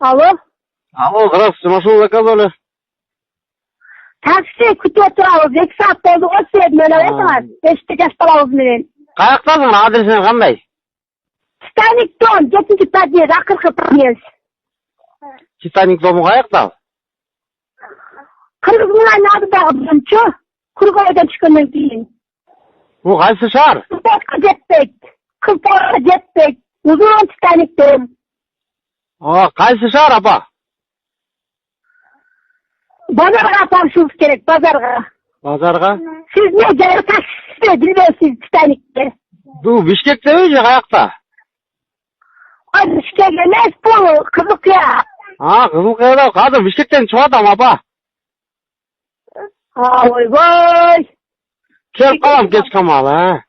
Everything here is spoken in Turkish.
Alo? Alo, здравствуйте, машину заказывали? Taksi kütüye turabız. 2 saat oldu. O seyredin öyle var. 5'te yaş palavuz menen. Kayaktasın, adresini kanday? Titanic Dom. 7. padiyez. Akırkı padiyez. Titanic domu kayakta? Kırgız Mulay'ın adı da kızımçı. Kurgaya'dan çıkından keyin. Bu kaysı şahar? Kırpak'a jetbek. Kırpak'a jetbek. Uzun Titanic Dom. Kaysı şahar apa? Bazarga aparışınız gerek. Bazarga. Pazarga? Siz ne cayır taksisi bilmezsiniz Titanic'te. Du, Bişkek'te öyle kayakta. Hadi işte gelmez bu. Kızık ya. Kızılkaya'da kadın Bişkek'ten çıkardım apa. Oy vay. Gel kalam geç kamalı ha.